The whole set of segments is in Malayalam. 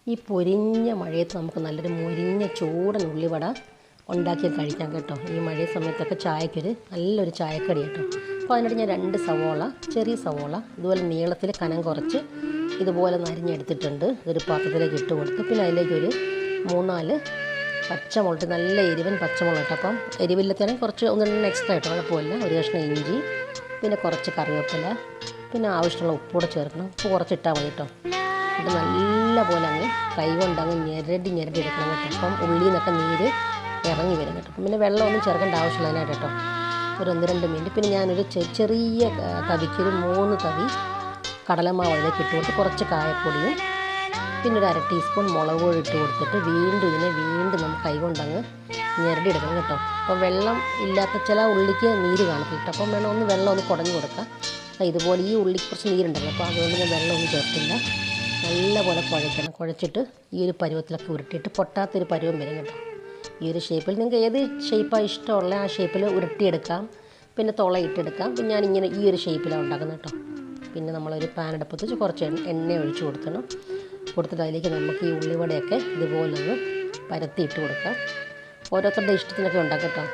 ഈ പൊരിഞ്ഞ മഴയത്ത് നമുക്ക് നല്ലൊരു മൊരിഞ്ഞ ചൂടൻ ഉള്ളിവട ഉണ്ടാക്കി കഴിക്കാം കേട്ടോ. ഈ മഴ സമയത്തൊക്കെ ചായക്കൊരു നല്ലൊരു ചായക്കടി കേട്ടോ. അപ്പോൾ അതിനിടെ ഞാൻ 2 സവോള, ചെറിയ സവോള ഇതുപോലെ നീളത്തിൽ കനം കുറച്ച് ഇതുപോലെ നരിഞ്ഞെടുത്തിട്ടുണ്ട്. ഇതൊരു പാത്രത്തിലേക്ക് ഇട്ട് കൊടുത്ത് പിന്നെ അതിലേക്കൊരു 3-4 പച്ചമുളക്, നല്ല എരിവൻ പച്ചമുളക് കേട്ടോ. അപ്പം എരിവില്ലത്താണെങ്കിൽ കുറച്ച് 1-2 എക്സ്ട്രാ കേട്ടോ, കുഴപ്പമില്ല. ഒരു കഷ്ണം ഇഞ്ചി, പിന്നെ കുറച്ച് കറിവേപ്പില, പിന്നെ ആവശ്യമുള്ള ഉപ്പൂടെ ചേർക്കണം. ഉപ്പ് കുറച്ചിട്ടാൽ മതി കേട്ടോ. ഇത് നല്ല പോലെ അങ്ങ് കൈ കൊണ്ടങ്ങ് ഞെരടി എടുക്കണം കേട്ടോ. അപ്പം ഉള്ളിൽ നിന്നൊക്കെ നീര് ഇറങ്ങി വരും കേട്ടോ. പിന്നെ വെള്ളമൊന്നും ചേർക്കേണ്ട ആവശ്യമുള്ളതിനായിട്ട് കേട്ടോ. ഒരു 1-2 മിനിറ്റ്. പിന്നെ ഞാനൊരു ചെറിയ തവിക്കൊരു 3 തവി കടലമാവ് അതിലേക്ക് ഇട്ട് കൊടുത്ത് കുറച്ച് കായപ്പൊടിയും പിന്നെ ഒരു 1/2 ടീസ്പൂൺ മുളക് പൊടി ഇട്ട് കൊടുത്തിട്ട് വീണ്ടും നമുക്ക് കൈ കൊണ്ടങ്ങ് ഞെരടി എടുക്കണം കേട്ടോ. അപ്പോൾ വെള്ളം ഇല്ലാത്ത ചില ഉള്ളിക്ക് നീര് കാണത്തില്ല. അപ്പം വേണം ഒന്ന് വെള്ളം ഒന്ന് കുടഞ്ഞു കൊടുക്കാം. ഇതുപോലെ ഈ ഉള്ളിക്ക് കുറച്ച് നീരുണ്ടല്ലോ, അപ്പോൾ അതുകൊണ്ട് ഞാൻ വെള്ളമൊന്നും ചേർത്തില്ല. നല്ലപോലെ കുഴയ്ക്കണം. കുഴച്ചിട്ട് ഈ ഒരു പരുവത്തിലൊക്കെ ഉരുട്ടിയിട്ട് പൊട്ടാത്തൊരു പരുവം വരും കേട്ടോ. ഈ ഒരു ഷേപ്പിൽ നിങ്ങൾക്ക് ഏത് ഷേപ്പാണ് ഇഷ്ടമുള്ള ആ ഷേപ്പിൽ ഉരുട്ടിയെടുക്കാം. പിന്നെ തുളയിട്ടെടുക്കാം. പിന്നെ ഞാനിങ്ങനെ ഈ ഒരു ഷേപ്പിലാണ് ഉണ്ടാക്കുന്നത് കേട്ടോ. പിന്നെ നമ്മളൊരു പാൻ അടുപ്പത്ത് വെച്ച് കുറച്ച് എണ്ണ ഒഴിച്ച് കൊടുത്തിട്ട് അതിലേക്ക് നമുക്ക് ഈ ഉള്ളിവടയൊക്കെ ഇതുപോലെ ഒന്ന് പരത്തിയിട്ട് കൊടുക്കാം. ഓരോരുത്തരുടെ ഇഷ്ടത്തിനൊക്കെ ഉണ്ടാക്കാം കേട്ടോ.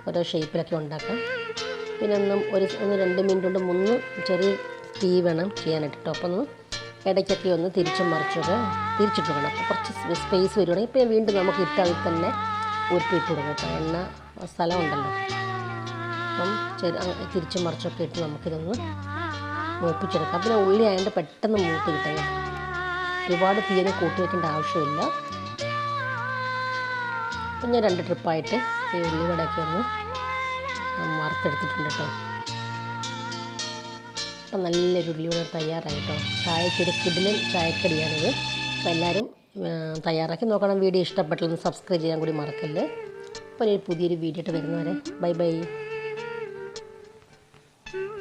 ഓരോ ഷേപ്പിലൊക്കെ ഉണ്ടാക്കാം. പിന്നെ 1-2 മിനിറ്റ് കൊണ്ട് 3 ചെറിയ തീ വേണം ചെയ്യാനായിട്ട് കേട്ടോ. അപ്പോൾ ഒന്ന് ഇടയ്ക്കൊക്കെ ഒന്ന് തിരിച്ചും മറിച്ചൊക്കെ തിരിച്ചിട്ട് വേണം. അപ്പോൾ കുറച്ച് സ്പേസ് വരുവാണെങ്കിൽ ഇപ്പോൾ വീണ്ടും നമുക്ക് അതിൽ തന്നെ ഉരുട്ടിയിട്ട് കൊടുക്കാം കേട്ടോ. എണ്ണ സ്ഥലം ഉണ്ടല്ലോ. അപ്പം തിരിച്ചും മറിച്ചൊക്കെ ഇട്ട് നമുക്കിതൊന്ന് മൂപ്പിച്ചെടുക്കാം. പിന്നെ ഉള്ളി ആയതുകൊണ്ട് പെട്ടെന്ന് മൂത്ത് കിട്ടാൻ കേട്ടോ. ഒരുപാട് തീരെ കൂട്ടി വയ്ക്കേണ്ട ആവശ്യമില്ല. അപ്പം ഞാൻ 2 ട്രിപ്പായിട്ട് ഈ ഉള്ളിവടയൊക്കെ ഒന്ന് വറുത്തെടുത്തിട്ടുണ്ട് കേട്ടോ. അപ്പം നല്ലൊരു ഉള്ളിവട തയ്യാറായി കേട്ടോ. ചായക്കൊരു കിടിലൻ ചായക്കടിയാണിത്. അപ്പോൾ എല്ലാവരും തയ്യാറാക്കി നോക്കണം. വീഡിയോ ഇഷ്ടപ്പെട്ടെന്ന് സബ്സ്ക്രൈബ് ചെയ്യാൻ കൂടി മറക്കല്ലേ. അപ്പോൾ പുതിയൊരു വീഡിയോ ആയിട്ട് വരുന്നവരെ ബൈ.